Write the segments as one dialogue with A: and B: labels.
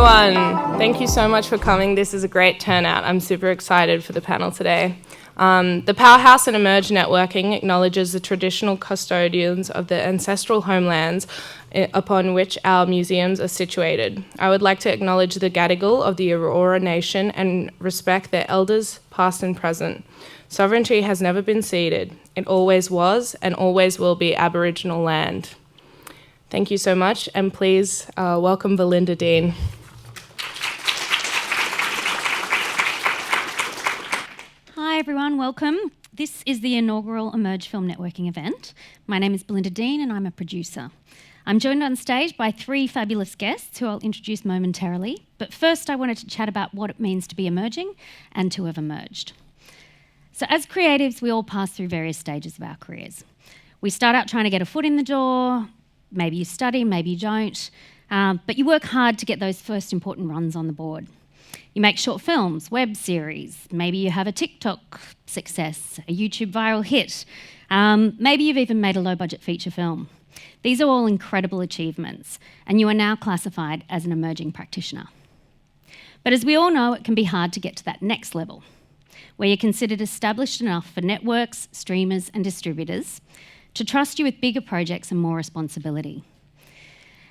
A: everyone. Thank you so much for coming. This is a great turnout. I'm super excited for the panel today. The Powerhouse and Emerge networking acknowledges the traditional custodians of the ancestral homelands upon which our museums are situated. I would like to acknowledge the Gadigal of the Aurora Nation and respect their elders, past and present. Sovereignty has never been ceded. It always was and always will be Aboriginal land. Thank you so much, and please welcome Belinda Dean.
B: Hi everyone, welcome. This is the inaugural Emerge Film Networking event. My name is Belinda Dean and I'm a producer. I'm joined on stage by three fabulous guests who I'll introduce momentarily, but first I wanted to chat about what it means to be emerging and to have emerged. So as creatives, we all pass through various stages of our careers. We start out trying to get a foot in the door. Maybe you study, maybe you don't, but you work hard to get those first important runs on the board. You make short films, web series, maybe you have a TikTok success, a YouTube viral hit, maybe you've even made a low-budget feature film. These are all incredible achievements, and you are now classified as an emerging practitioner. But as we all know, it can be hard to get to that next level, where you're considered established enough for networks, streamers, and distributors to trust you with bigger projects and more responsibility.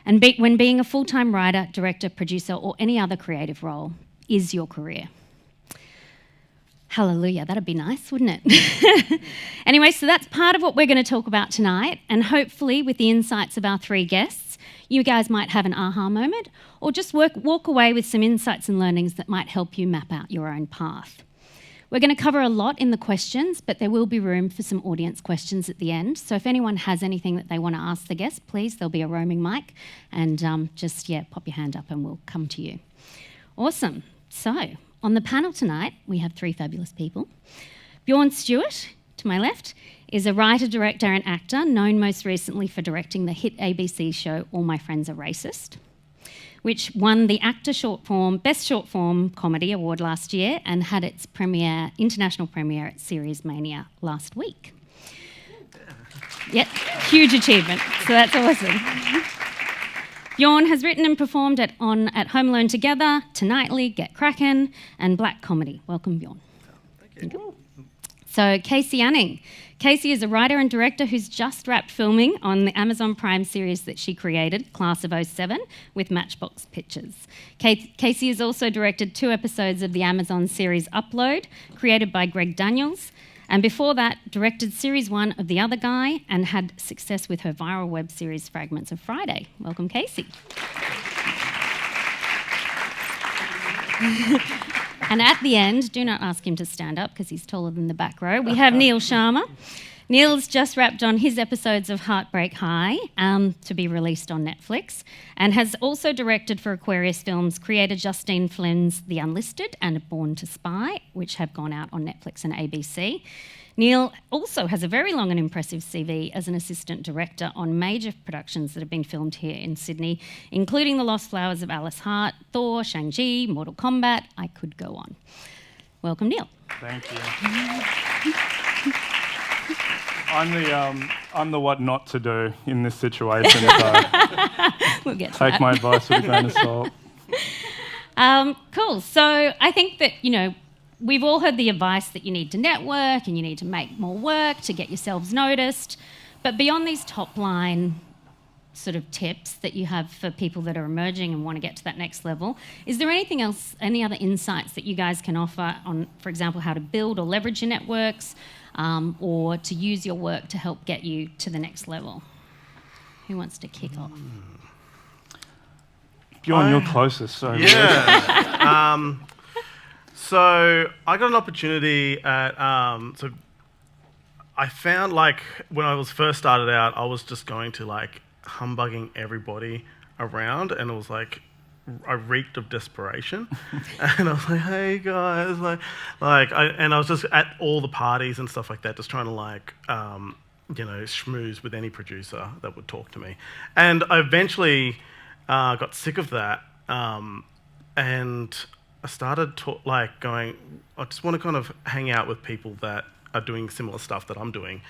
B: And when being a full-time writer, director, producer, or any other creative role is your career. Hallelujah, that'd be nice, wouldn't it? Anyway, so that's part of what we're going to talk about tonight, and hopefully with the insights of our three guests, you guys might have an aha moment, or just walk away with some insights and learnings that might help you map out your own path. We're going to cover a lot in the questions, but there will be room for some audience questions at the end. So if anyone has anything that they want to ask the guests, please, there'll be a roaming mic. And just pop your hand up and we'll come to you. Awesome. So on the panel tonight, we have three fabulous people. Bjorn Stewart, to my left, is a writer, director and actor, known most recently for directing the hit ABC show All My Friends Are Racist, which won the Best Short Form Comedy Award last year and had its international premiere at Series Mania last week. Yep, huge achievement, so that's awesome. Bjorn has written and performed at Home Alone Together, Tonightly, Get Crackin', and Black Comedy. Welcome, Bjorn.
C: Thank you.
B: So, Kacie Anning. Kacie is a writer and director who's just wrapped filming on the Amazon Prime series that she created, Class of '07, with Matchbox Pictures. Kacie has also directed 2 episodes of the Amazon series Upload, created by Greg Daniels, and before that, directed Series 1 of The Other Guy and had success with her viral web series Fragments of Friday. Welcome, Kacie. And at the end, do not ask him to stand up because he's taller than the back row, we have Neil Sharma. Neil's just wrapped on his episodes of Heartbreak High to be released on Netflix, and has also directed for Aquarius Films, created Justine Flynn's The Unlisted and Born to Spy, which have gone out on Netflix and ABC. Neil also has a very long and impressive CV as an assistant director on major productions that have been filmed here in Sydney, including The Lost Flowers of Alice Hart, Thor, Shang-Chi, Mortal Kombat. I could go on. Welcome, Neil.
C: Thank you. I'm the what not to do in this situation, so
B: we'll get to
C: take
B: that.
C: my advice with a grain of salt.
B: Cool. So I think that, we've all heard the advice that you need to network and you need to make more work to get yourselves noticed. But beyond these top line sort of tips that you have for people that are emerging and want to get to that next level, is there anything else, any other insights that you guys can offer on, for example, how to build or leverage your networks, or to use your work to help get you to the next level? Who wants to kick off?
C: Bjorn, you're closest, so...
D: Yeah. So I got an opportunity at... so I found, when I was first started out, I was just going to, humbugging everybody around, and it was I reeked of desperation. And I was like, hey guys, and I was just at all the parties and stuff like that, just trying to schmooze with any producer that would talk to me. And I eventually got sick of that, and I started going, I just want to kind of hang out with people that are doing similar stuff that I'm doing.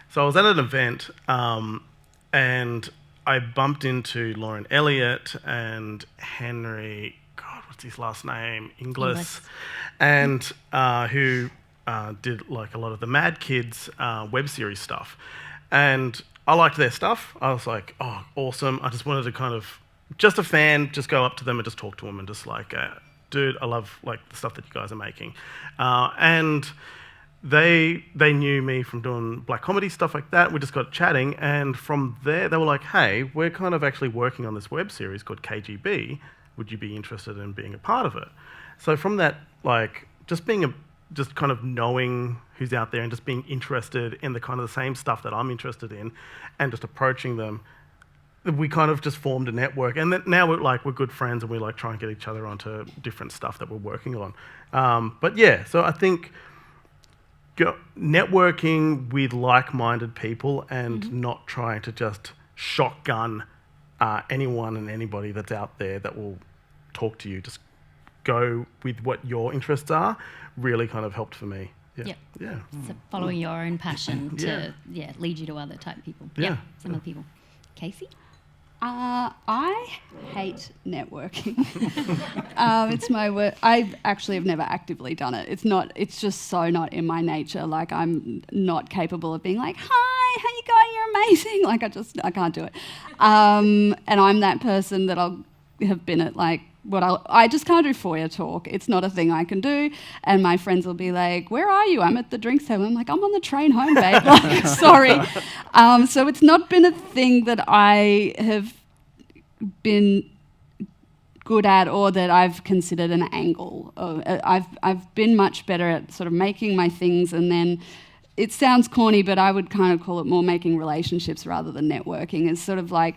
D: So I was at an event, and I bumped into Lauren Elliott and Henry what's his last name? Inglis. And who did like a lot of the Mad Kids web series stuff. And I liked their stuff. I was like, oh, awesome. I just wanted to kind of, just a fan, just go up to them and just talk to them and just like, dude, I love like the stuff that you guys are making. And they knew me from doing black comedy, stuff like that. We just got chatting, and from there they were like, hey, we're kind of actually working on this web series called KGB. Would you be interested in being a part of it? So from that, like, just kind of knowing who's out there and just being interested in the kind of the same stuff that I'm interested in, and just approaching them, we kind of just formed a network. And then now we're good friends, and we like try and get each other onto different stuff that we're working on. But yeah, so I think networking with like-minded people and not trying to just shotgun anyone and anybody that's out there that will talk to you. Just go with what your interests are really kind of helped for me. Yeah. Yeah.
B: So following your own passion to lead you to other type people.
D: Yeah.
B: Some other people. Kacie?
E: I hate networking. It's my work. I actually have never actively done it. It's just so not in my nature. Like, I'm not capable of being like, hi, how you going? You're amazing. Like, I can't do it. And I'm that person that I'll have been at like, I just can't do foyer talk. It's not a thing I can do. And my friends will be like, where are you? I'm at the drinks table. I'm like, I'm on the train home, babe. Like, sorry. So it's not been a thing that I have been good at or that I've considered an angle. I've been much better at sort of making my things, and then it sounds corny, but I would kind of call it more making relationships rather than networking. It's sort of like,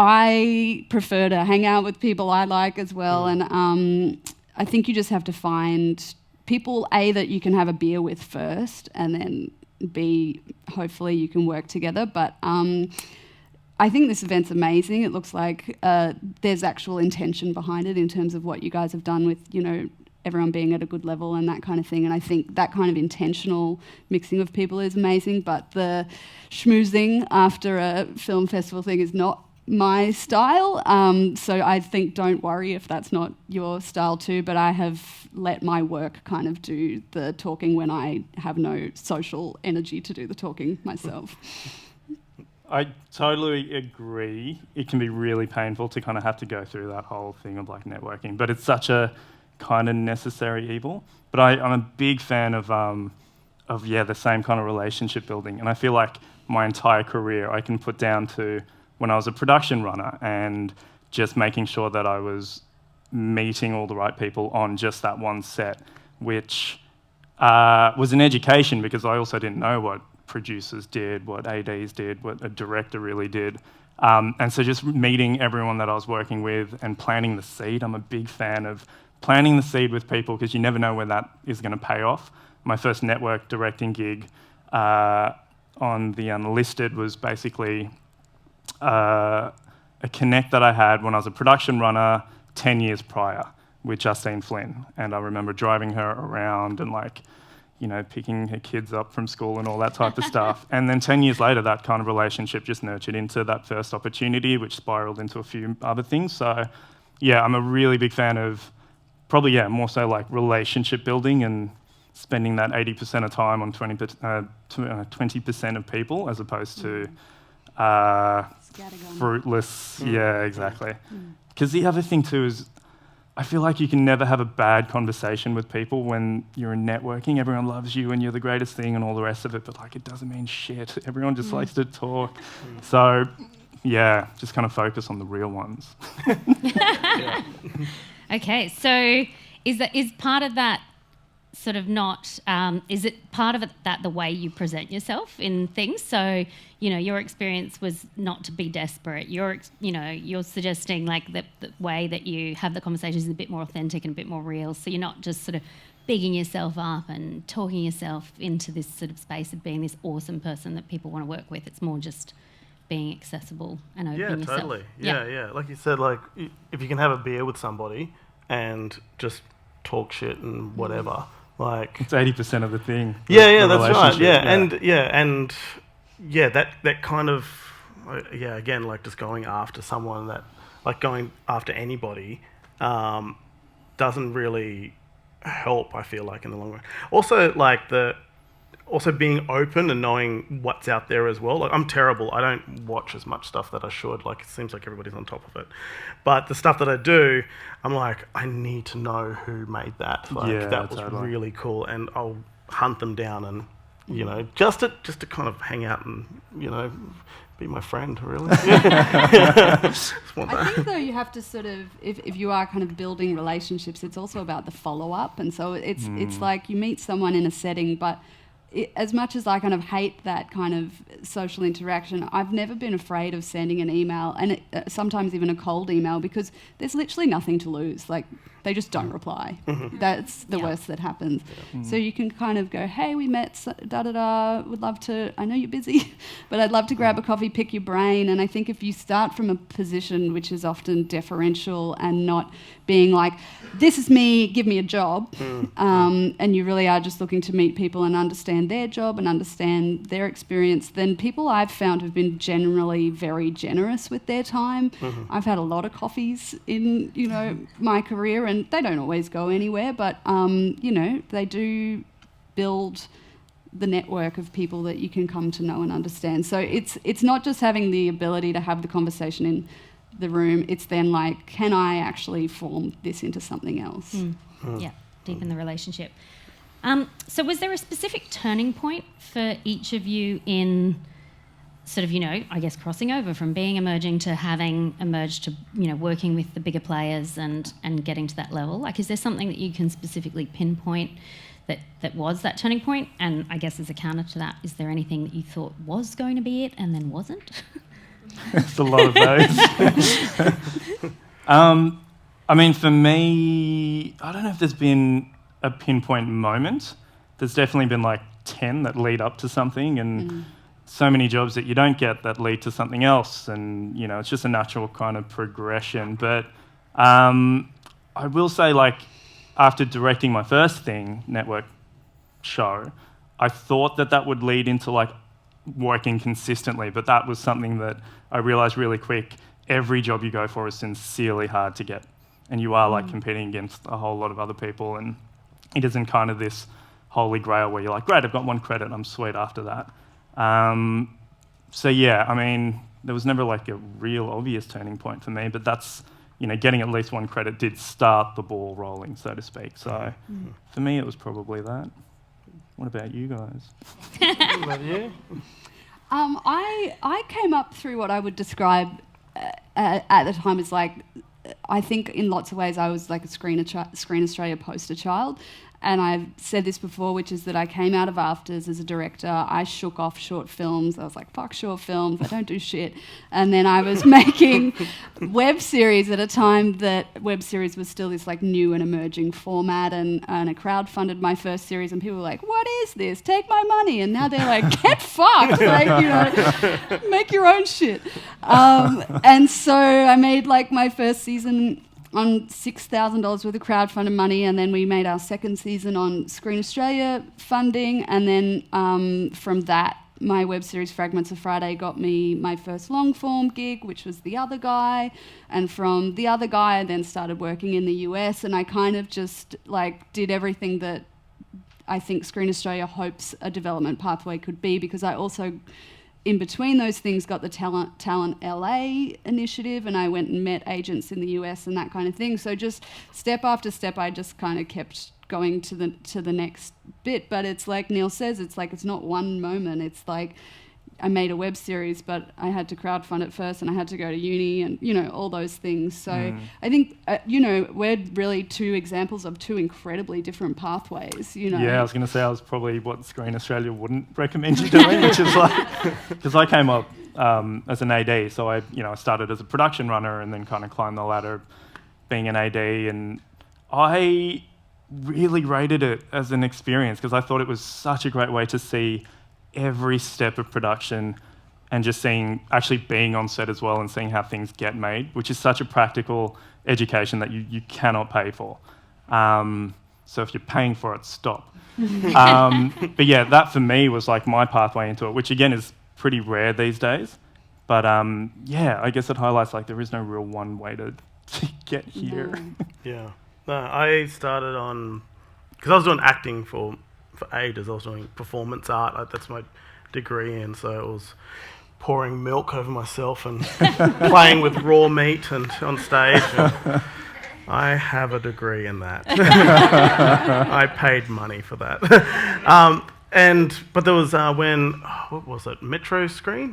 E: I prefer to hang out with people I like as well, and I think you just have to find people, A, that you can have a beer with first, and then B, hopefully you can work together. But I think this event's amazing. It looks like there's actual intention behind it in terms of what you guys have done with, everyone being at a good level and that kind of thing. And I think that kind of intentional mixing of people is amazing, but the schmoozing after a film festival thing is not my style, so I think don't worry if that's not your style too, but I have let my work kind of do the talking when I have no social energy to do the talking myself.
C: I totally agree. It can be really painful to kind of have to go through that whole thing of like networking, but it's such a kind of necessary evil. But I'm a big fan of the same kind of relationship building, and I feel like my entire career I can put down to when I was a production runner and just making sure that I was meeting all the right people on just that one set, which was an education because I also didn't know what producers did, what ADs did, what a director really did. And so just meeting everyone that I was working with and planting the seed. I'm a big fan of planting the seed with people because you never know when that is going to pay off. My first network directing gig on The Unlisted was basically a connect that I had when I was a production runner 10 years prior with Justine Flynn. And I remember driving her around and picking her kids up from school and all that type of stuff. And then 10 years later, that kind of relationship just nurtured into that first opportunity, which spiraled into a few other things. So yeah, I'm a really big fan of probably, more so like relationship building and spending that 80% of time on 20% of people as opposed to fruitless. Yeah, exactly. Because the other thing too is I feel like you can never have a bad conversation with people when you're in networking. Everyone loves you and you're the greatest thing and all the rest of it, but it doesn't mean shit. Everyone just likes to talk. So yeah, just kind of focus on the real ones.
B: Okay, so is part of that sort of not, is it part of it that the way you present yourself in things? So, your experience was not to be desperate. You're suggesting the way that you have the conversations is a bit more authentic and a bit more real. So you're not just sort of bigging yourself up and talking yourself into this sort of space of being this awesome person that people want to work with. It's more just being accessible and opening yourself.
D: Totally. Yeah. Like you said, if you can have a beer with somebody and just talk shit and whatever. It's
C: 80% of the thing.
D: Yeah, that's right. That kind of again, just going after someone that, going after anybody, doesn't really help, I feel like, in the long run. Also, like also being open and knowing what's out there as well. Like, I'm terrible. I don't watch as much stuff that I should. Like, it seems like everybody's on top of it. But the stuff that I do, I'm like, I need to know who made that. Like, that was really cool, and I'll hunt them down and, you know, just to kind of hang out and, you know, be my friend, really.
E: I think, though, you have to sort of, if you are kind of building relationships, it's also about the follow-up. And so it's like you meet someone in a setting, but as much as I kind of hate that kind of social interaction, I've never been afraid of sending an email, and sometimes even a cold email, because there's literally nothing to lose. Like, they just don't reply. That's the worst that happens. So you can kind of go, hey, we met, da-da-da, would love to, I know you're busy, but I'd love to grab a coffee, pick your brain. And I think if you start from a position which is often deferential and not being like, this is me, give me a job, and you really are just looking to meet people and understand their job and understand their experience, then people I've found have been generally very generous with their time. I've had a lot of coffees in, you know, my career, and they don't always go anywhere, but, you know, they do build the network of people that you can come to know and understand. So it's not just having the ability to have the conversation in the room, it's then like, can I actually form this into something else?
B: Yeah, deepen the relationship. So was there a specific turning point for each of you in sort of, you know, I guess crossing over from being emerging to having emerged to, you know, working with the bigger players and getting to that level? Like, is there something that you can specifically pinpoint that was that turning point? And I guess as a counter to that, is there anything that you thought was going to be it and then wasn't?
C: It's a lot of those. I mean, for me, I don't know if there's been a pinpoint moment. There's definitely been like 10 that lead up to something, and so many jobs that you don't get that lead to something else, and, you know, it's just a natural kind of progression. But I will say, like, after directing my first network show, I thought that would lead into, like, working consistently, but that was something that I realised really quick. Every job you go for is sincerely hard to get, and you are like competing against a whole lot of other people, and it isn't kind of this holy grail where you're like, great, I've got one credit, I'm sweet after that. So yeah, I mean, there was never like a real obvious turning point for me, but that's, you know, getting at least one credit did start the ball rolling, so to speak. So for me, it was probably that. What about you guys?
D: What about you?
E: I came up through what I would describe at the time as, like, I think in lots of ways I was like a Screen Australia poster child. And I've said this before, which is that I came out of AFTRS as a director. I shook off short films. I was like, fuck short films, I don't do shit. And then I was making web series at a time that web series was still this like new and emerging format, and I crowdfunded my first series, and people were like, what is this? Take my money. And now they're like, get fucked, like, you know, make your own shit. And so I made like my first season on $6,000 worth of crowdfunded money, and then we made our second season on Screen Australia funding, and then from that, my web series Fragments of Friday got me my first long form gig, which was The Other Guy, and from The Other Guy I then started working in the US, and I kind of just like did everything that I think Screen Australia hopes a development pathway could be, because I also, in between those things, got the Talent LA initiative, and I went and met agents in the US and that kind of thing. So just step after step, I just kind of kept going to the next bit. But it's like Neil says, it's like it's not one moment. It's like I made a web series, but I had to crowdfund it first, and I had to go to uni, and, you know, all those things. So I think, you know, we're really two examples of two incredibly different pathways, you know.
C: Yeah, I was going to say I was probably what Screen Australia wouldn't recommend you doing, which is like, because I came up as an AD, so I started as a production runner and then kind of climbed the ladder being an AD, and I really rated it as an experience because I thought it was such a great way to see every step of production and just actually being on set as well and seeing how things get made, which is such a practical education that you cannot pay for. So if you're paying for it, stop. But yeah, that for me was like my pathway into it, which again is pretty rare these days. But yeah, I guess it highlights like there is no real one way to get here.
D: Yeah. No, I started on because I was doing acting for ages. I was doing performance art. That's my degree in. So it was pouring milk over myself and playing with raw meat and on stage. And I have a degree in that. I paid money for that. But there was what was it? Metro Screen.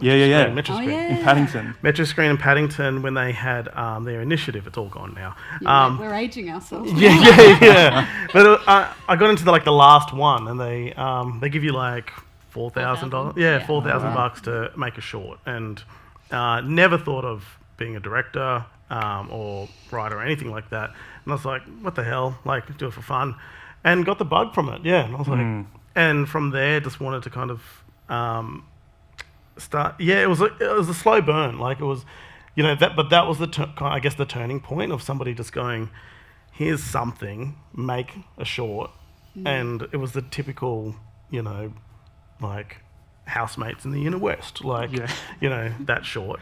C: Yeah.
D: Metro Screen.
C: In Paddington.
D: Metro Screen in Paddington when they had their initiative. It's all gone now.
E: Yeah, we're aging ourselves.
D: Yeah. But I got into the last one, and they give you like $4,000. Yeah, $4,000 to make a short, and never thought of being a director or writer or anything like that. And I was like, what the hell? Like, do it for fun, and got the bug from it. Yeah, and I was like, and from there, just wanted to kind of. Start. Yeah, it was a slow burn. Like it was, but that was the turning point of somebody just going, here's something, make a short, and it was the typical, like housemates in the inner west, like that short.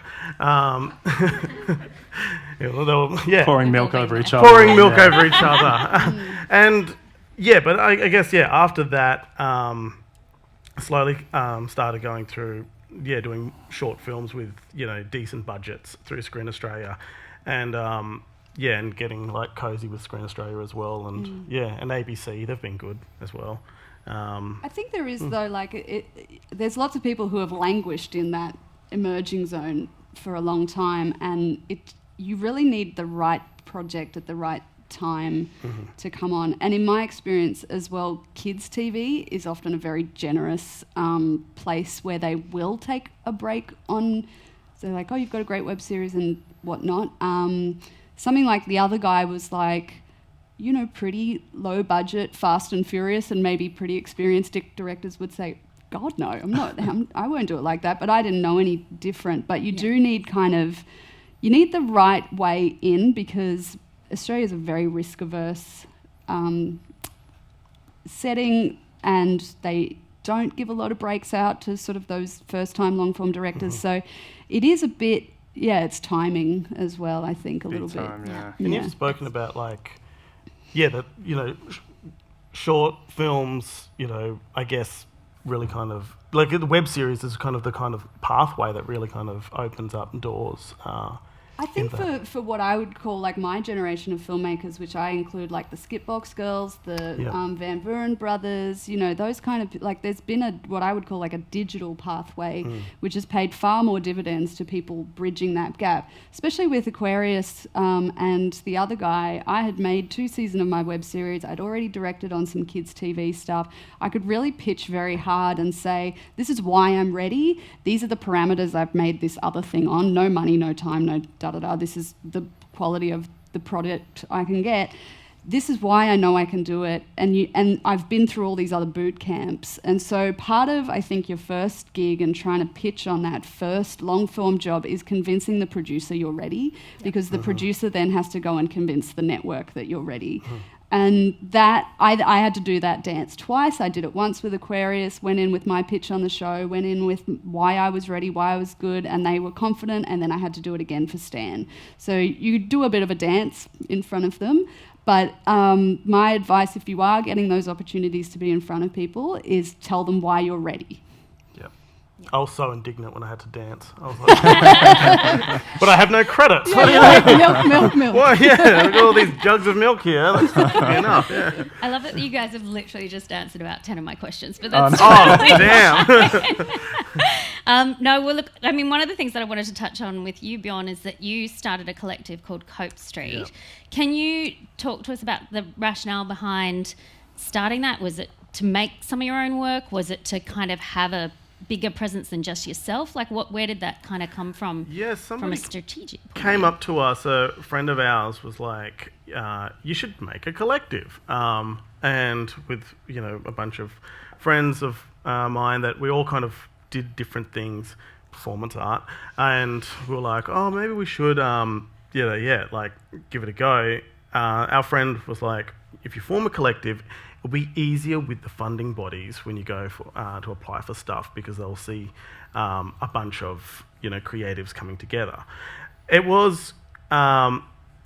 C: Pouring milk over each other.
D: Pouring milk over each other, and but I guess after that, slowly started going through. Doing short films with decent budgets through Screen Australia, and and getting like cozy with Screen Australia as well, and and ABC, they've been good as well.
E: I think there is though, like there's lots of people who have languished in that emerging zone for a long time, and you really need the right project at the right time to come on. And in my experience as well, kids TV is often a very generous place where they will take a break on, so like, oh, you've got a great web series and whatnot. Something like The Other Guy was like, pretty low budget, Fast and Furious, and maybe pretty experienced directors would say, God, no, I won't do it like that, but I didn't know any different. But you do need you need the right way in, because Australia is a very risk-averse setting, and they don't give a lot of breaks out to sort of those first-time long-form directors. So it is a bit, it's timing as well, I think, a little bit.
C: Yeah.
D: And you've spoken about, short films, I guess, really kind of, like the web series is kind of the kind of pathway that really kind of opens up doors.
E: I think for what I would call like my generation of filmmakers, which I include like the Skipbox Girls, the Van Buren brothers, those kind of, like there's been what I would call like a digital pathway, which has paid far more dividends to people bridging that gap, especially with Aquarius and The Other Guy. I had made 2 seasons of my web series. I'd already directed on some kids TV stuff. I could really pitch very hard and say, this is why I'm ready. These are the parameters I've made this other thing on. No money, no time, no this is the quality of the product I can get. This is why I know I can do it. And I've been through all these other boot camps. And so part of, I think, your first gig and trying to pitch on that first long-form job is convincing the producer you're ready, because the producer then has to go and convince the network that you're ready. And that I had to do that dance twice. I did it once with Aquarius, went in with my pitch on the show, went in with why I was ready, why I was good, and they were confident, and then I had to do it again for Stan. So you do a bit of a dance in front of them. But my advice, if you are getting those opportunities to be in front of people, is tell them why you're ready.
D: I was so indignant when I had to dance. I was like, but I have no credits.
E: Milk.
D: Well, I've got all these jugs of milk here. That's not gonna be enough. Yeah.
B: I love that you guys have literally just answered about 10 of my questions, but that's
D: damn.
B: No, well, look, I mean, one of the things that I wanted to touch on with you, Bjorn, is that you started a collective called Cope Street. Yep. Can you talk to us about the rationale behind starting that? Was it to make some of your own work? Was it to kind of have a bigger presence than just yourself? Like, where did that kind of come from?
D: Yeah,
B: from a strategic point?
D: Came up to us, a friend of ours was like, you should make a collective. And with, a bunch of friends of mine that we all kind of did different things, performance art, and we were like, oh, maybe we should, like, give it a go. Our friend was like, if you form a collective, it'll be easier with the funding bodies when you go for, to apply for stuff, because they'll see a bunch of creatives coming together. It was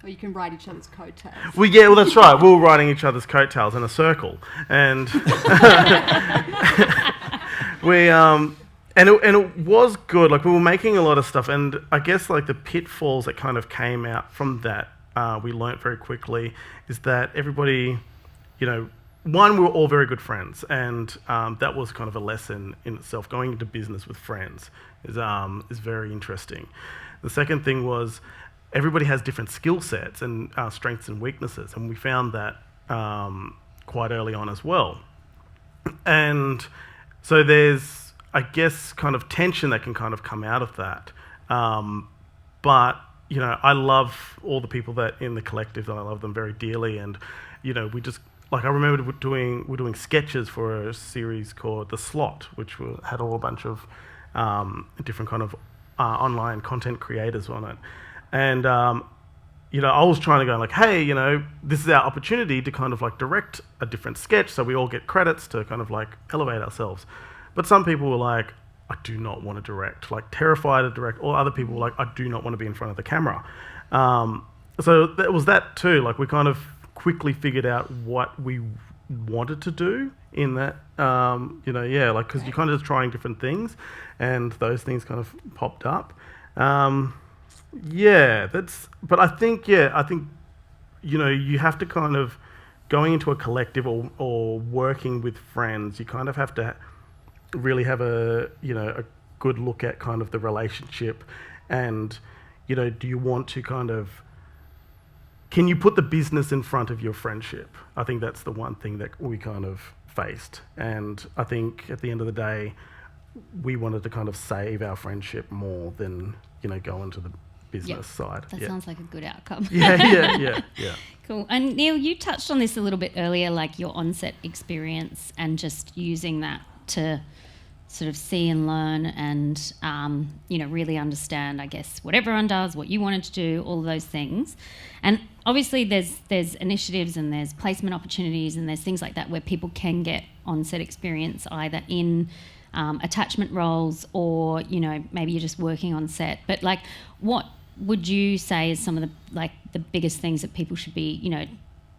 E: Or you can ride each other's coattails.
D: Well, that's right. We were riding each other's coattails in a circle, and it was good. Like, we were making a lot of stuff, and I guess like the pitfalls that kind of came out from that, we learnt very quickly, is that everybody, one, we were all very good friends, and that was kind of a lesson in itself. Going into business with friends is very interesting. The second thing was, everybody has different skill sets and strengths and weaknesses, and we found that quite early on as well. And so there's, I guess, kind of tension that can kind of come out of that. But, I love all the people that in the collective, and I love them very dearly. And, we just, like, I remember we're doing sketches for a series called The Slot, which had a whole bunch of different kind of online content creators on it. And, I was trying to go like, hey, this is our opportunity to kind of like direct a different sketch so we all get credits to kind of like elevate ourselves. But some people were like, I do not want to direct, like terrified to direct, or other people were like, I do not want to be in front of the camera. So that was that too. Like, we kind of quickly figured out what we wanted to do in that, because you're kind of just trying different things, and those things kind of popped up. But I think you have to kind of, going into a collective or working with friends, you kind of have to really have a good look at kind of the relationship, and, do you want to kind of, can you put the business in front of your friendship? I think that's the one thing that we kind of faced, and I think at the end of the day, we wanted to kind of save our friendship more than, go into the business side.
B: That sounds like a good outcome.
D: Yeah.
B: Cool. And Neil, you touched on this a little bit earlier, like your on-set experience and just using that to sort of see and learn and, really understand, I guess, what everyone does, what you wanted to do, all of those things. And obviously there's initiatives and there's placement opportunities and there's things like that where people can get on-set experience either in attachment roles or, maybe you're just working on set. But, like, what would you say is some of the biggest things that people should be,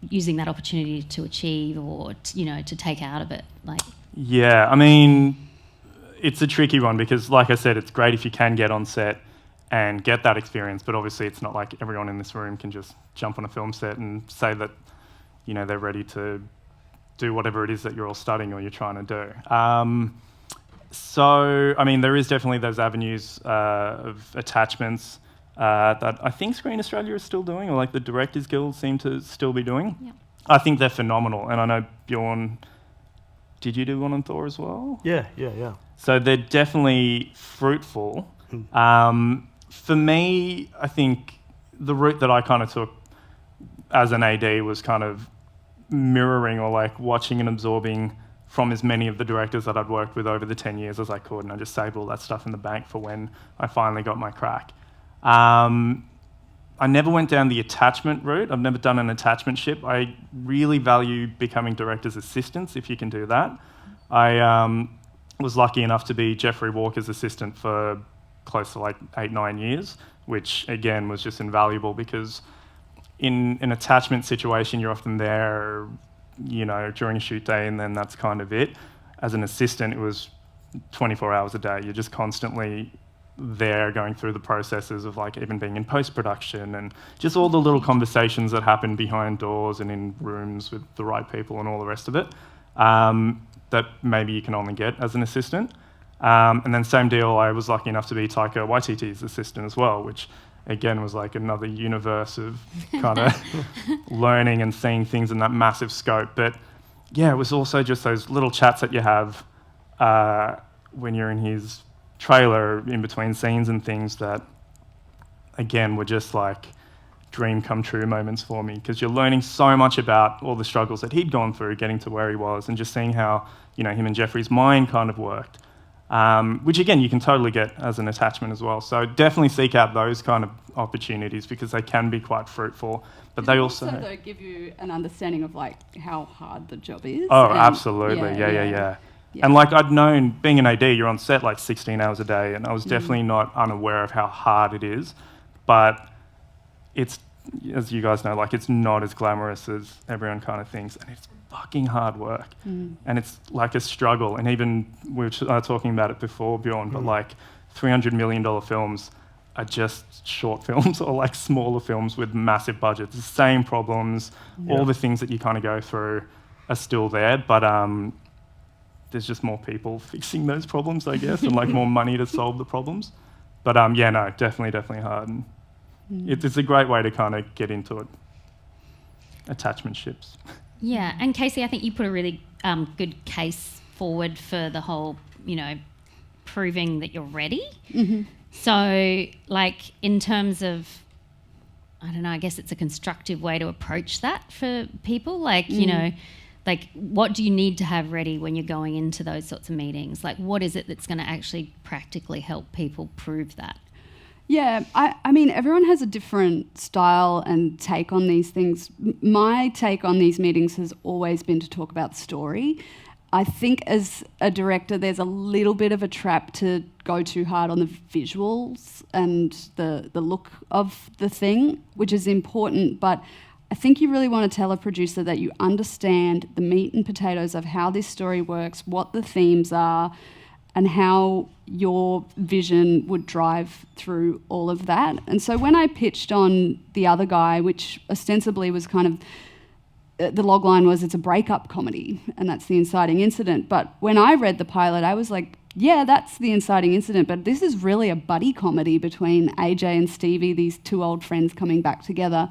B: using that opportunity to achieve or, to take out of it? Like,
C: yeah, I mean, it's a tricky one because, like I said, it's great if you can get on set and get that experience, but obviously it's not like everyone in this room can just jump on a film set and say that, they're ready to do whatever it is that you're all studying or you're trying to do. So, I mean, there is definitely those avenues of attachments that I think Screen Australia is still doing, or like the Directors Guild seem to still be doing.
B: Yep.
C: I think they're phenomenal, and I know Bjorn, did you do one on Thor as well?
D: Yeah.
C: So they're definitely fruitful. For me, I think the route that I kind of took as an AD was kind of mirroring or like watching and absorbing from as many of the directors that I'd worked with over the 10 years as I could, and I just saved all that stuff in the bank for when I finally got my crack. I never went down the attachment route. I've never done an attachment ship. I really value becoming director's assistants, if you can do that. I was lucky enough to be Jeffrey Walker's assistant for close to like 8-9 years, which again was just invaluable because in an attachment situation, you're often there, during a shoot day, and then that's kind of it. As an assistant, it was 24 hours a day. You're just constantly there going through the processes of like even being in post-production and just all the little conversations that happen behind doors and in rooms with the right people and all the rest of it that maybe you can only get as an assistant. And then same deal, I was lucky enough to be Taika Waititi's assistant as well, which again was like another universe of kind of learning and seeing things in that massive scope. But yeah, it was also just those little chats that you have when you're in his trailer in between scenes and things that, again, were just like dream come true moments for me, because you're learning so much about all the struggles that he'd gone through getting to where he was, and just seeing how, him and Jeffrey's mind kind of worked, which again, you can totally get as an attachment as well. So definitely seek out those kind of opportunities because they can be quite fruitful, but they also
E: though give you an understanding of like how hard the job is.
C: Oh, absolutely. Yeah. And like I'd known, being an AD, you're on set like 16 hours a day, and I was definitely not unaware of how hard it is, but it's as you guys know, like it's not as glamorous as everyone kind of thinks, and it's fucking hard work, and it's like a struggle. And even we were talking about it before, Bjorn, but like $300 million films are just short films or like smaller films with massive budgets. The same problems, all the things that you kind of go through are still there, but there's just more people fixing those problems, I guess, and like more money to solve the problems. But yeah, no, definitely hard. And it's a great way to kind of get into it. Attachment ships.
B: Yeah, and Kacie, I think you put a really good case forward for the whole, proving that you're ready. So, like, in terms of, I don't know, I guess it's a constructive way to approach that for people. Like, like, what do you need to have ready when you're going into those sorts of meetings? Like, what is it that's going to actually practically help people prove that?
E: Yeah, I mean, everyone has a different style and take on these things. My take on these meetings has always been to talk about story. I think as a director, there's a little bit of a trap to go too hard on the visuals and the look of the thing, which is important, but I think you really want to tell a producer that you understand the meat and potatoes of how this story works, what the themes are, and how your vision would drive through all of that. And so when I pitched on The Other Guy, which ostensibly was kind of, the logline was it's a breakup comedy, and that's the inciting incident. But when I read the pilot, I was like, yeah, that's the inciting incident, but this is really a buddy comedy between AJ and Stevie, these two old friends coming back together.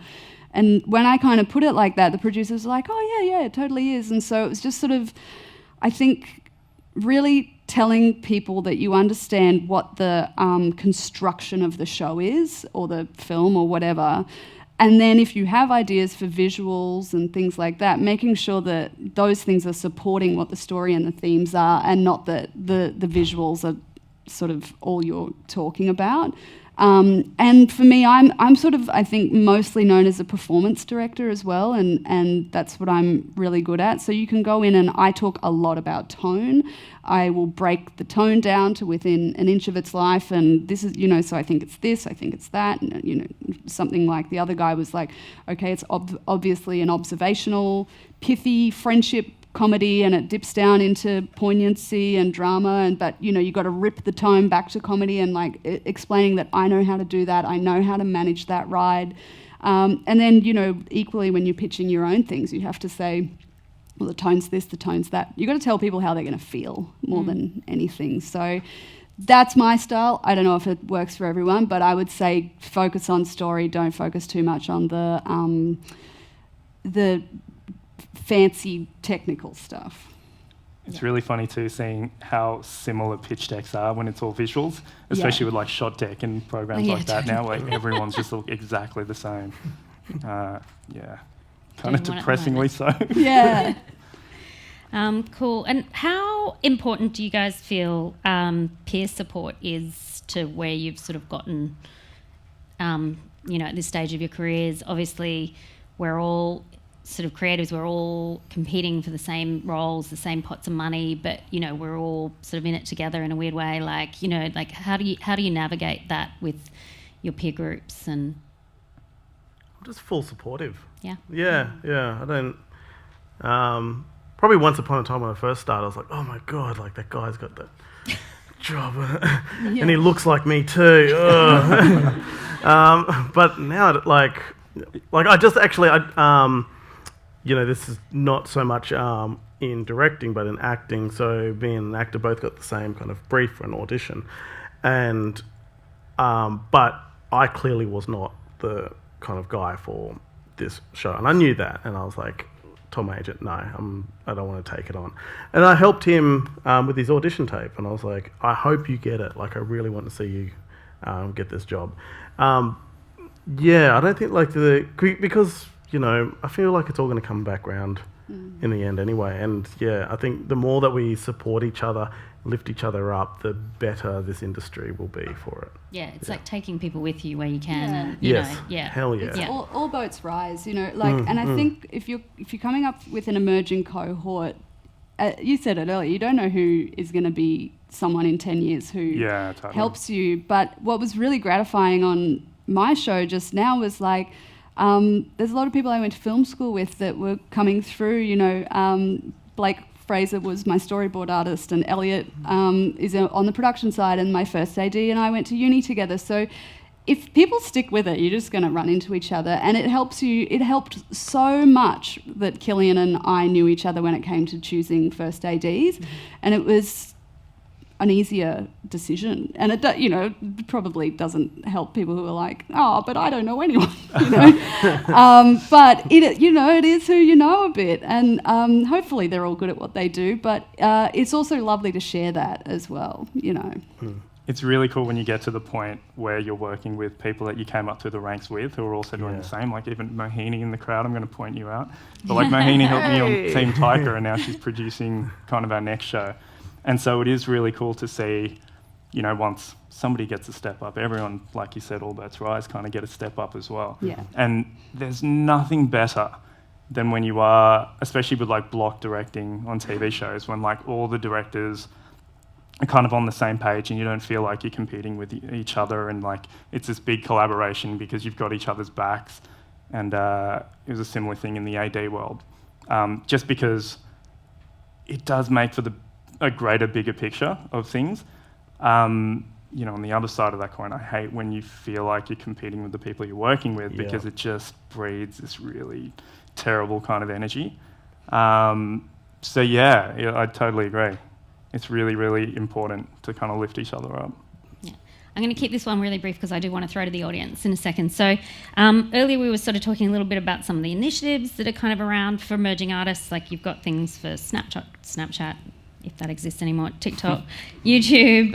E: And when I kind of put it like that, the producers were like, oh, yeah, it totally is. And so it was just sort of, I think, really telling people that you understand what the construction of the show is, or the film or whatever. And then if you have ideas for visuals and things like that, making sure that those things are supporting what the story and the themes are, and not that the visuals are sort of all you're talking about. And for me, I'm sort of, I think, mostly known as a performance director as well, and that's what I'm really good at. So you can go in and I talk a lot about tone. I will break the tone down to within an inch of its life, and this is, so I think it's this, I think it's that, and, something like The Other Guy was like, okay, it's obviously an observational, pithy friendship comedy, and it dips down into poignancy and drama, but you got to rip the tone back to comedy, and like explaining that I know how to do that, I know how to manage that ride, and then equally when you're pitching your own things, you have to say, well, the tone's this, the tone's that. You got to tell people how they're going to feel more than anything. So that's my style. I don't know if it works for everyone, but I would say focus on story, don't focus too much on the fancy technical stuff.
C: It's really funny too, seeing how similar pitch decks are when it's all visuals, especially with like shot deck and programs like that now, where everyone's just look exactly the same. Kind of depressingly so. Yeah.
B: Cool. And how important do you guys feel peer support is to where you've sort of gotten, at this stage of your careers? Obviously, we're all sort of creatives, we're all competing for the same roles, the same pots of money, but we're all sort of in it together in a weird way. Like how do you navigate that with your peer groups? And
D: I'm just full supportive.
B: Yeah.
D: I don't. Probably once upon a time when I first started, I was like, oh my god, like that guy's got that job, and he looks like me too. But now, like I just actually, this is not so much in directing, but in acting. So being an actor, both got the same kind of brief for an audition, and but I clearly was not the kind of guy for this show, and I knew that, and I was like, told my agent, no, I don't want to take it on. And I helped him with his audition tape, and I was like, I hope you get it. Like, I really want to see you get this job. I don't think because I feel like it's all going to come back round in the end anyway. And I think the more that we support each other, lift each other up, the better this industry will be for it.
B: Yeah, it's like taking people with you where you can. And,
D: hell yeah.
E: It's all boats rise, and I think if you're coming up with an emerging cohort, you said it earlier, you don't know who is going to be someone in 10 years who helps you. But what was really gratifying on my show just now was like, there's a lot of people I went to film school with that were coming through, you know, Blake Fraser was my storyboard artist, and Elliot is on the production side and my first AD, and I went to uni together. So if people stick with it, you're just going to run into each other, and it helps you. It helped so much that Killian and I knew each other when it came to choosing first ADs, and it was an easier decision. And it, you know, probably doesn't help people who are like, oh, but I don't know anyone, you know. But it, you know, it is who you know a bit, and hopefully they're all good at what they do. But it's also lovely to share that as well, you know.
C: It's really cool when you get to the point where you're working with people that you came up through the ranks with who are also doing the same. Like even Mohini in the crowd, I'm going to point you out. But like Mohini helped me on Team Taika, and now she's producing kind of our next show. And so it is really cool to see, you know, once somebody gets a step up, everyone, like you said, all bets rise, kind of get a step up as well.
E: Yeah.
C: And there's nothing better than when you are, especially with like block directing on TV shows, when like all the directors are kind of on the same page and you don't feel like you're competing with each other, and like it's this big collaboration because you've got each other's backs. And it was a similar thing in the AD world, just because it does make for a greater, bigger picture of things. You know, on the other side of that coin, I hate when you feel like you're competing with the people you're working with, because it just breeds this really terrible kind of energy. So yeah, I totally agree. It's really, really important to kind of lift each other up.
B: Yeah. I'm going to keep this one really brief because I do want to throw to the audience in a second. So earlier we were sort of talking a little bit about some of the initiatives that are kind of around for emerging artists. Like you've got things for Snapchat, if that exists anymore, TikTok, YouTube,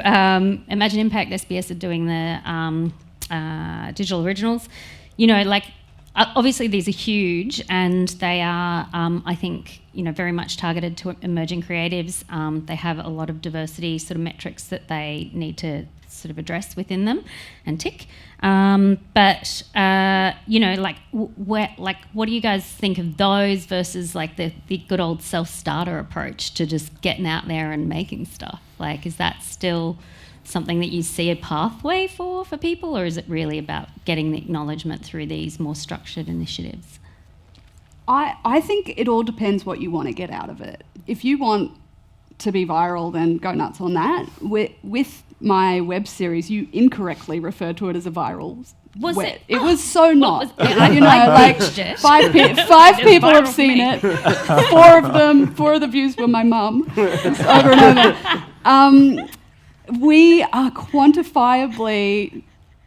B: Imagine Impact, SBS are doing the digital originals. You know, like obviously these are huge, and they are, I think, you know, very much targeted to emerging creatives. They have a lot of diversity sort of metrics that they need to sort of address within them and tick. But you know, like what do you guys think of those versus like the good old self-starter approach to just getting out there and making stuff? Like, is that still something that you see a pathway for people, or is it really about getting the acknowledgement through these more structured initiatives?
E: I think it all depends what you want to get out of it. If you want to be viral, then go nuts on that. With my web series, you incorrectly referred to it as a viral.
B: Was it?
E: It was so not.
B: You
E: know, like five people have seen it. Four of the views were my mum. It's over and over. We are quantifiably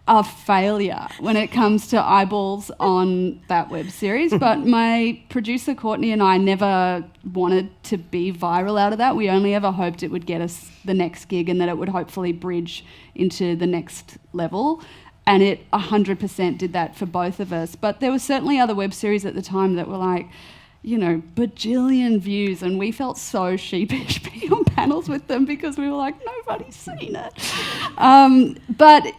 E: a failure when it comes to eyeballs on that web series, but my producer Courtney and I never wanted to be viral out of that. We only ever hoped it would get us the next gig and that it would hopefully bridge into the next level, and it 100% did that for both of us. But there were certainly other web series at the time that were like, you know, bajillion views, and we felt so sheepish being on panels with them because we were like, nobody's seen it. But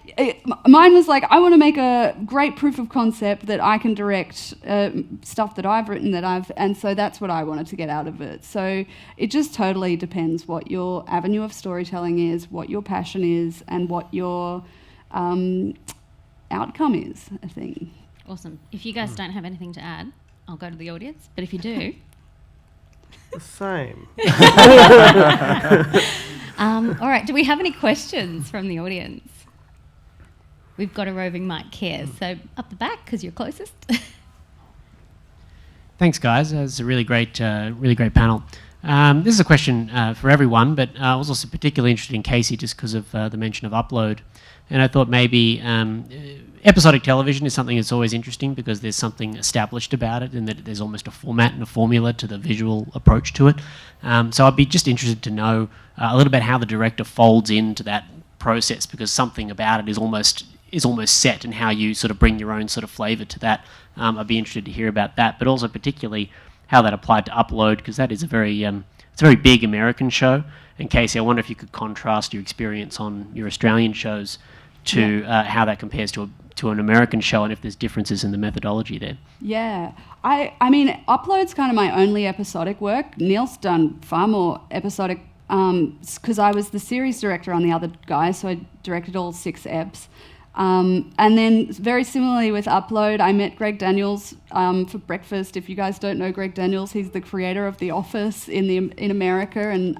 E: mine was like, I want to make a great proof of concept that I can direct stuff that I've written and so that's what I wanted to get out of it. So it just totally depends what your avenue of storytelling is, what your passion is, and what your outcome is, I think.
B: Awesome. If you guys don't have anything to add, I'll go to the audience, but if you do...
D: The same.
B: All right, do we have any questions from the audience? We've got a roving mic here, so up the back, because you're closest.
F: Thanks, guys. It's a really great panel. This is a question for everyone, but I was also particularly interested in Kacie just because of the mention of upload. And I thought maybe episodic television is something that's always interesting because there's something established about it, and that there's almost a format and a formula to the visual approach to it. So I'd be just interested to know a little bit how the director folds into that process, because something about it is almost set, and how you sort of bring your own sort of flavour to that. I'd be interested to hear about that, but also particularly how that applied to Upload, because that is it's a very big American show. And Kacie, I wonder if you could contrast your experience on your Australian shows to how that compares to an American show, and if there's differences in the methodology there.
E: Yeah. I mean, Upload's kind of my only episodic work. Neil's done far more episodic, because I was the series director on the other guy, so I directed all 6 eps. And then very similarly with Upload, I met Greg Daniels for breakfast. If you guys don't know Greg Daniels, he's the creator of The Office in America and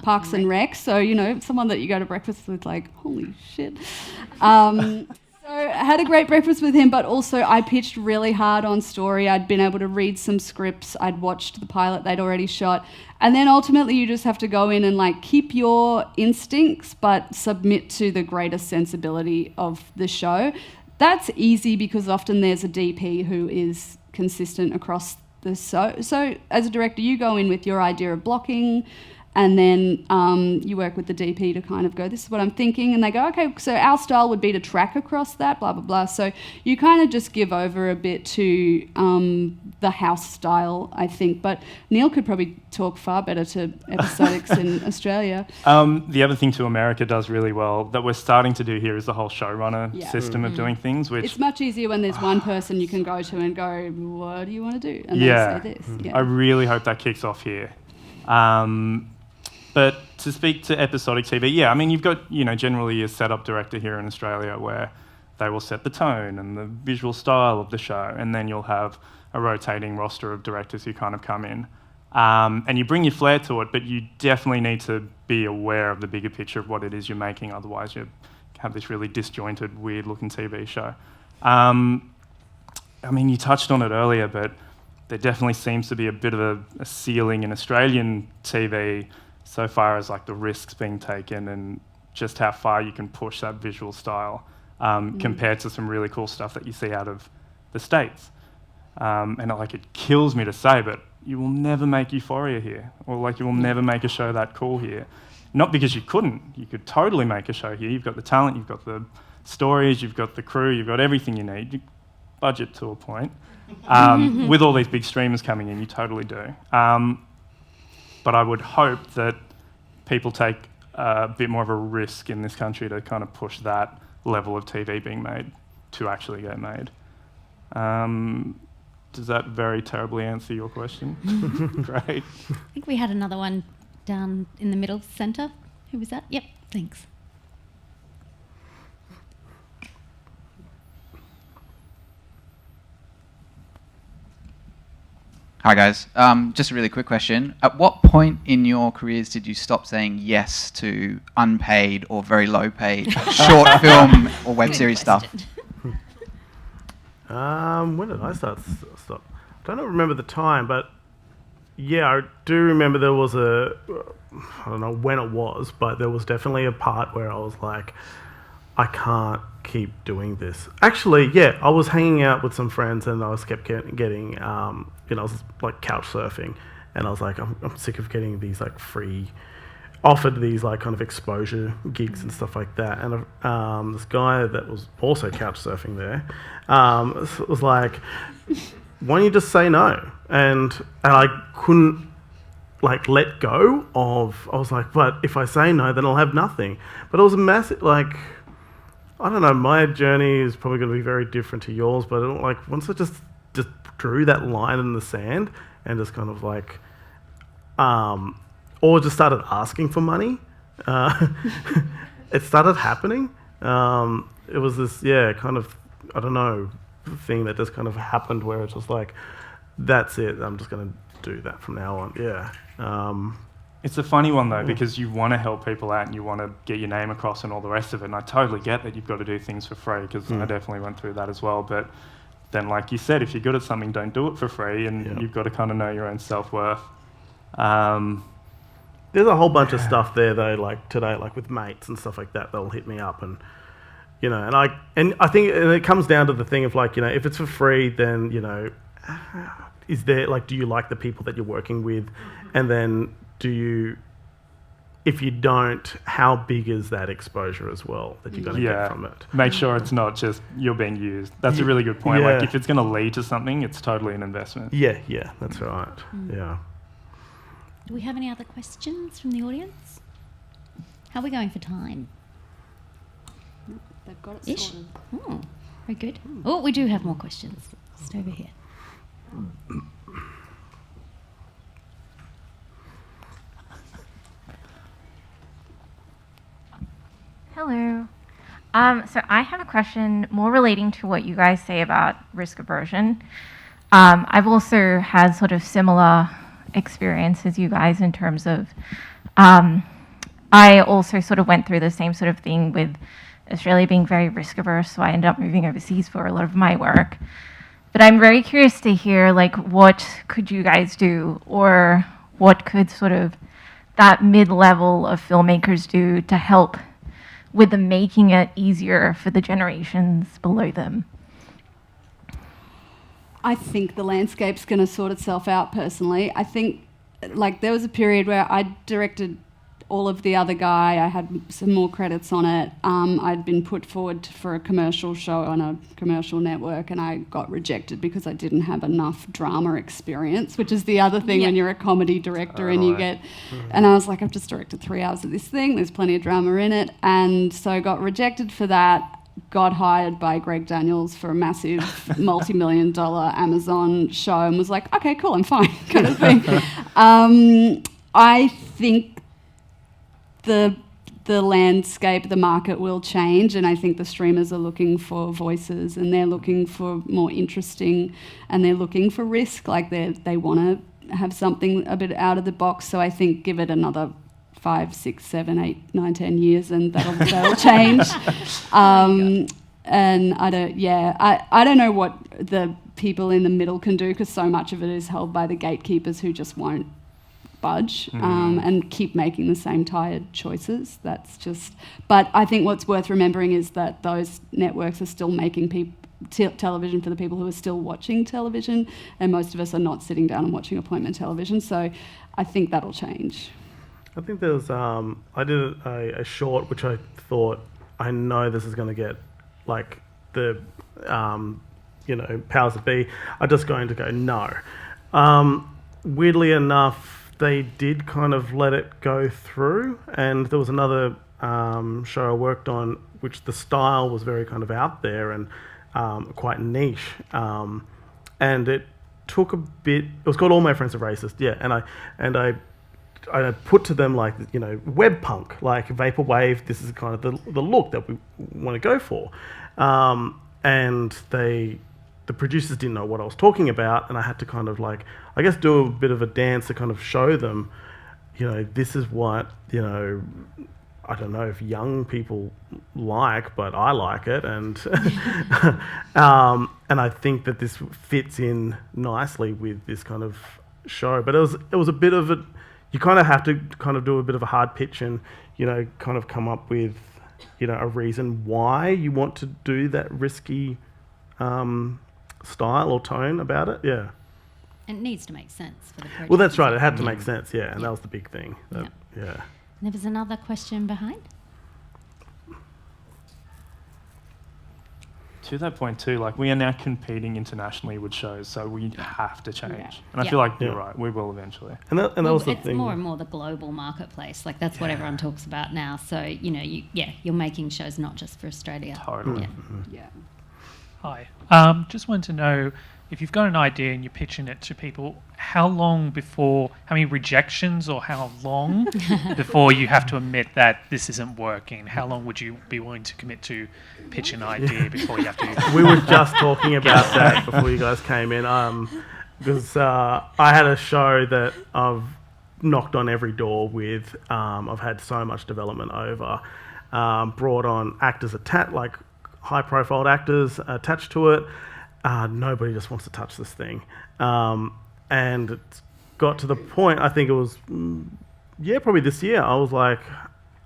E: Parks and Rec. So, you know, someone that you go to breakfast with, like, holy shit. So I had a great breakfast with him, but also I pitched really hard on story. I'd been able to read some scripts. I'd watched the pilot they'd already shot. And then ultimately you just have to go in and like keep your instincts, but submit to the greater sensibility of the show. That's easy because often there's a DP who is consistent across the show. So as a director, you go in with your idea of blocking, and then you work with the DP to kind of go, this is what I'm thinking. And they go, okay, so our style would be to track across that, blah, blah, blah. So you kind of just give over a bit to the house style, I think. But Neil could probably talk far better to episodics in Australia.
C: The other thing to America does really well that we're starting to do here is the whole showrunner system of doing things. Which
E: it's much easier when there's one person you can go to and go, what do you want to do? And
C: they
E: say this. Yeah.
C: I really hope that kicks off here. But to speak to episodic TV, I mean, you've got, you know, generally a setup director here in Australia where they will set the tone and the visual style of the show, and then you'll have a rotating roster of directors who kind of come in. And you bring your flair to it, but you definitely need to be aware of the bigger picture of what it is you're making, otherwise you have this really disjointed, weird-looking TV show. I mean, you touched on it earlier, but there definitely seems to be a bit of a ceiling in Australian TV so far as like the risks being taken and just how far you can push that visual style compared to some really cool stuff that you see out of the States. And like it kills me to say, but you will never make Euphoria here, or like you will never make a show that cool here. Not because you couldn't, you could totally make a show here. You've got the talent, you've got the stories, you've got the crew, you've got everything you need. You budget to a point. With all these big streamers coming in, you totally do. But I would hope that people take a bit more of a risk in this country to kind of push that level of TV being made to actually get made. Does that very terribly answer your question? Great.
B: I think we had another one down in the middle centre. Who was that? Yep, thanks.
G: Hi guys, just a really quick question. At what point in your careers did you stop saying yes to unpaid or very low paid short film or web series stuff?
D: When did I stop? I don't remember the time, but yeah, I do remember there was I don't know when it was, but there was definitely a part where I was like, I can't keep doing this. Actually, yeah, I was hanging out with some friends and I was kept getting, I was like couch surfing, and I was like, I'm sick of getting these like offered these like kind of exposure gigs and stuff like that. And this guy that was also couch surfing there was like, why don't you just say no? And I couldn't like let go of, I was like, but if I say no, then I'll have nothing. But it was a massive, like, I don't know, my journey is probably going to be very different to yours, but like once I just drew that line in the sand and just kind of like, or just started asking for money, it started happening. It was this, kind of, I don't know, thing that just kind of happened where it's just like, that's it, I'm just going to do that from now on,
C: It's a funny one though, because you want to help people out and you want to get your name across and all the rest of it. And I totally get that you've got to do things for free, because I definitely went through that as well. But then, like you said, if you're good at something, don't do it for free, and you've got to kind of know your own self-worth.
D: There's a whole bunch of stuff there though, like today, like with mates and stuff like that, they'll hit me up and, you know, and I think it comes down to the thing of like, you know, if it's for free, then, you know, is there, like, do you like the people that you're working with? And then if you don't, how big is that exposure as well that you're going to get from it?
C: Make sure it's not just you're being used. That's a really good point. Like, if it's going to lead to something, it's totally an investment.
D: Yeah, that's right. Yeah.
B: Do we have any other questions from the audience? How are we going for time?
E: They've got it sorted.
B: Oh, very good. Oh, we do have more questions. Just over here.
H: Hello. So I have a question more relating to what you guys say about risk aversion. I've also had sort of similar experience as you guys in terms of, I also sort of went through the same sort of thing with Australia being very risk averse, so I ended up moving overseas for a lot of my work. But I'm very curious to hear, like, what could you guys do, or what could sort of that mid-level of filmmakers do to help with the making it easier for the generations below them?
E: I think the landscape's going to sort itself out personally. I think, like, there was a period where I directed All of the Other Guy. I had some more credits on it. I'd been put forward for a commercial show on a commercial network, and I got rejected because I didn't have enough drama experience, which is the other thing when you're a comedy director and you get... And I was like, I've just directed 3 hours of this thing. There's plenty of drama in it. And so I got rejected for that. Got hired by Greg Daniels for a massive multi-million-dollar Amazon show and was like, okay, cool, I'm fine, kind of thing. I think the landscape, the market will change, and I think the streamers are looking for voices, and they're looking for more interesting, and they're looking for risk, like they want to have something a bit out of the box. So I think give it another 5, 6, 7, 8, 9, 10 years, and that'll change. And I don't know what the people in the middle can do, because so much of it is held by the gatekeepers who just won't budge and keep making the same tired choices. That's just. But I think what's worth remembering is that those networks are still making television for the people who are still watching television, and most of us are not sitting down and watching appointment television. So I think that'll change.
D: I think there was, I did a short which I thought, I know this is going to get, like, the, powers that be are just going to go, no. Weirdly enough, they did kind of let it go through, and there was another show I worked on, which the style was very kind of out there and quite niche. And it took a bit, it was called All My Friends Are Racist, yeah, and I put to them, like, web punk, like vaporwave. This is kind of the look that we want to go for, and the producers didn't know what I was talking about, and I had to kind of, like, I guess, do a bit of a dance to kind of show them, this is what I don't know if young people like, but I like it, and and I think that this fits in nicely with this kind of show. But it was a bit of a, you kind of have to kind of do a bit of a hard pitch and, kind of come up with, a reason why you want to do that risky style or tone about it. Yeah.
B: And it needs to make sense for the project.
D: Well, that's right. It had to make sense. Yeah, and that was the big thing. Yeah.
B: There was another question behind.
C: To that point too, like, we are now competing internationally with shows, so we have to change.
B: Yeah.
C: And I feel like you're right, we will eventually.
D: And that was the
B: it's
D: thing.
B: more and more the global marketplace. Like, that's what everyone talks about now. So, you're making shows not just for Australia.
C: Totally.
E: Yeah.
I: Hi. Just wanted to know, if you've got an idea and you're pitching it to people, how many rejections or how long before you have to admit that this isn't working? How long would you be willing to commit to pitch an idea before you have to...
D: We were just talking about that before you guys came in, because I had a show that I've knocked on every door with. I've had so much development over. Brought on actors like high-profile actors attached to it. Nobody just wants to touch this thing. And it got to the point, I think it was, probably this year, I was like,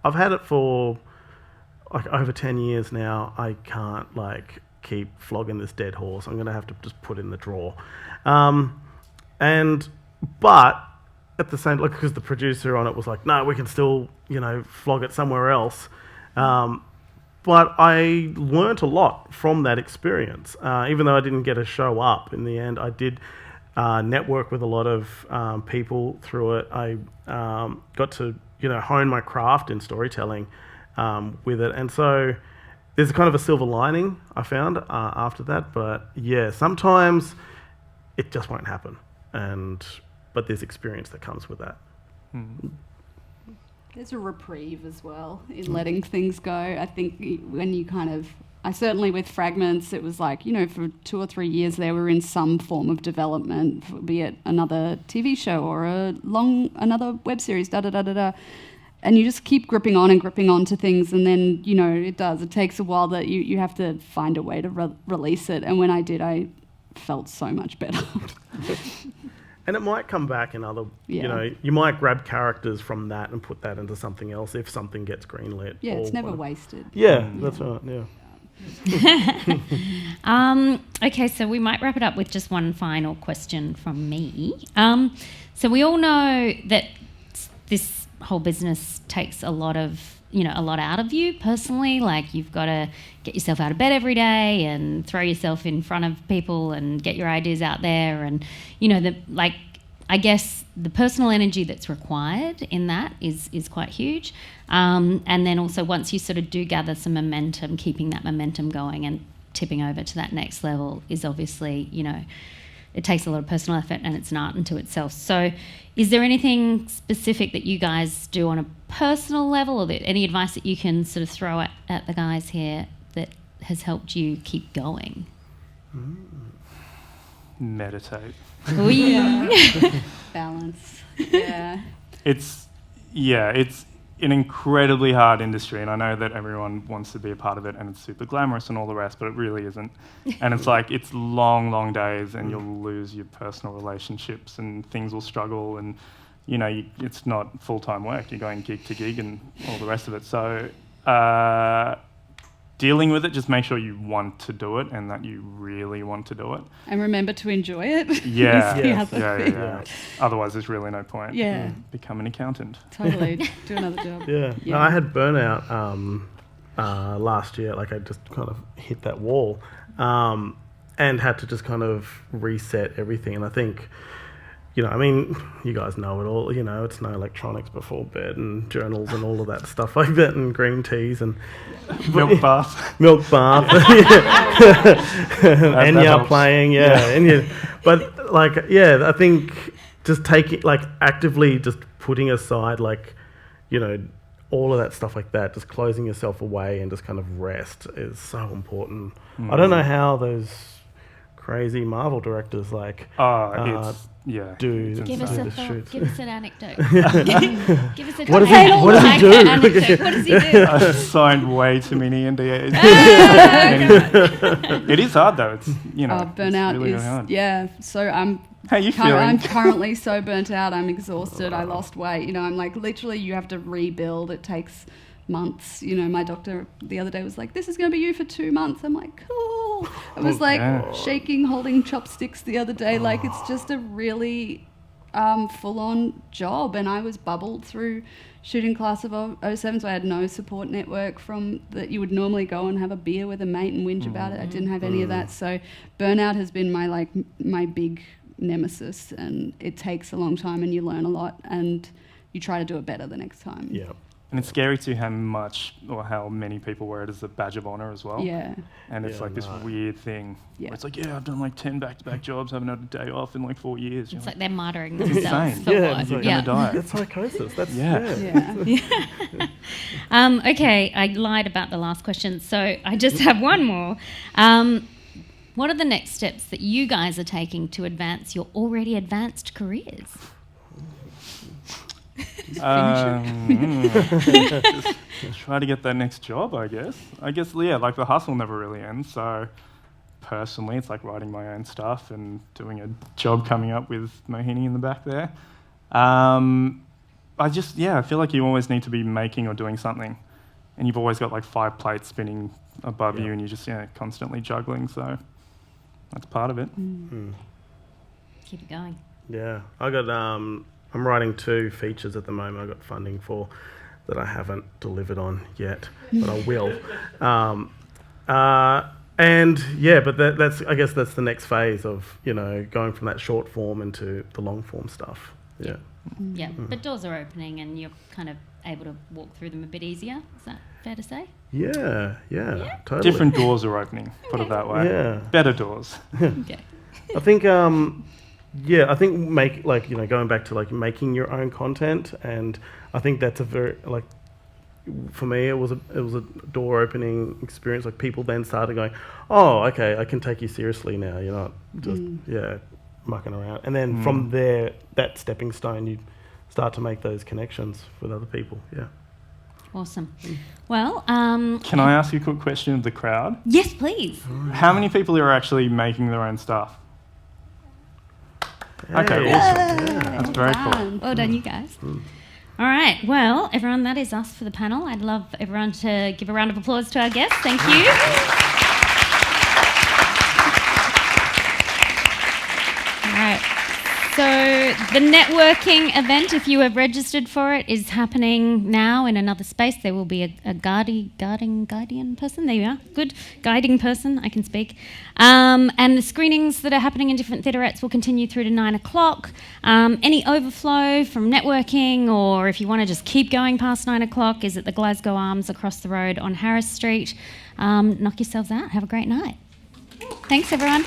D: I've had it for like over 10 years now. I can't, like, keep flogging this dead horse. I'm going to have to just put it in the drawer. But at the same, like, because the producer on it was like, no, we can still, flog it somewhere else. But I learnt a lot from that experience. Even though I didn't get a show up in the end, I did network with a lot of people through it. I got to, hone my craft in storytelling with it. And so there's kind of a silver lining I found after that. But yeah, sometimes it just won't happen. But there's experience that comes with that.
E: There's a reprieve as well in letting things go. I think when you I certainly with Fragments, it was like, for 2 or 3 years there, we were in some form of development, be it another TV show or another web series, And you just keep gripping on to things, and then, it takes a while that you have to find a way to release it. And when I did, I felt so much better.
D: And it might come back in other, you might grab characters from that and put that into something else if something gets greenlit.
E: Yeah, it's never wasted.
D: Yeah, that's right,
B: Okay, so we might wrap it up with just one final question from me. So we all know that this whole business takes a lot out of you personally. Like, you've got to get yourself out of bed every day and throw yourself in front of people and get your ideas out there. And, I guess the personal energy that's required in that is quite huge. And then also, once you sort of do gather some momentum, keeping that momentum going and tipping over to that next level is obviously, it takes a lot of personal effort, and it's an art unto itself. So is there anything specific that you guys do on a personal level, or any advice that you can sort of throw at the guys here that has helped you keep going?
C: Meditate.
E: Balance. Yeah.
C: It's an incredibly hard industry, and I know that everyone wants to be a part of it and it's super glamorous and all the rest, but it really isn't. And it's like, it's long, long days, and you'll lose your personal relationships and things will struggle, and it's not full-time work. You're going gig to gig and all the rest of it. So dealing with it, just make sure you want to do it and that you really want to do it.
E: And remember to enjoy it.
C: Yeah. Otherwise, there's really no point.
E: Yeah.
C: Become an accountant.
E: Totally. Do another job.
D: Yeah. No, I had burnout last year. Like, I just kind of hit that wall and had to just kind of reset everything. And I think, you guys know it all, it's no electronics before bed and journals and all of that stuff like that, and green teas and
C: milk bath.
D: And you're playing, but I think just taking, actively just putting aside, all of that stuff like that, just closing yourself away and just kind of rest is so important. I don't know how those crazy Marvel directors
B: Give us an anecdote. Give us a
D: what does he do?
B: Anecdote. What does he do?
C: I've signed way too many NDAs. It is hard though. It's
E: burnout
C: it's really
E: is
C: hard.
E: So I'm.
C: How you feeling?
E: I'm currently so burnt out. I'm exhausted. I lost weight. I'm like, literally, you have to rebuild. It takes months. My doctor the other day was like, "This is going to be you for 2 months." I'm like, cool. I was shaking, holding chopsticks the other day. Like, it's just a really full-on job. And I was bubbled through shooting class of 07, so I had no support network from that you would normally go and have a beer with a mate and whinge about it. I didn't have any of that. So burnout has been my big nemesis, and it takes a long time, and you learn a lot, and you try to do it better the next time.
C: Yeah. And it's scary too how much or how many people wear it as a badge of honor as well.
E: Yeah.
C: And it's this weird thing where it's like, I've done 10 back-to-back jobs, haven't had a day off in 4 years.
B: It's like they're martyring themselves for what?
C: You're going to die.
D: That's psychosis. That's
B: Okay, I lied about the last question, so I just have one more. What are the next steps that you guys are taking to advance your already advanced careers?
C: Just try to get that next job, I guess. The hustle never really ends. So personally, it's like writing my own stuff and doing a job coming up with Mohini in the back there. I feel like you always need to be making or doing something. And you've always got 5 plates spinning above you, and you're just constantly juggling. So that's part of it.
B: Keep it going.
D: Yeah. I'm writing 2 features at the moment I've got funding for that I haven't delivered on yet, but I will. But I guess that's the next phase of, going from that short form into the long form stuff. Yeah.
B: Yeah, but doors are opening and you're kind of able to walk through them a bit easier. Is that fair to say?
D: Yeah, totally.
C: Different doors are opening, put it that way.
D: Yeah.
C: Better doors.
B: Okay.
D: I think Yeah, I think going back to like making your own content, and I think that's a very for me it was a door opening experience. Like people then started going, oh, okay, I can take you seriously now. You're not just mucking around. And then from there, that stepping stone, you start to make those connections with other people. Yeah.
B: Awesome. Well,
C: Can I ask you a quick question of the crowd?
B: yes, please.
C: How many people are actually making their own stuff? Okay, awesome. That's very cool.
B: Well done, you guys. All right. Well, everyone, that is us for the panel. I'd love everyone to give a round of applause to our guests. Thank you. All right. So the networking event, if you have registered for it, is happening now in another space. There will be a guardian person. There you are. Good. Guiding person. I can speak. And the screenings that are happening in different theatrettes will continue through to 9 o'clock. Any overflow from networking, or if you want to just keep going past 9 o'clock, is at the Glasgow Arms across the road on Harris Street. Knock yourselves out. Have a great night. Thanks, everyone.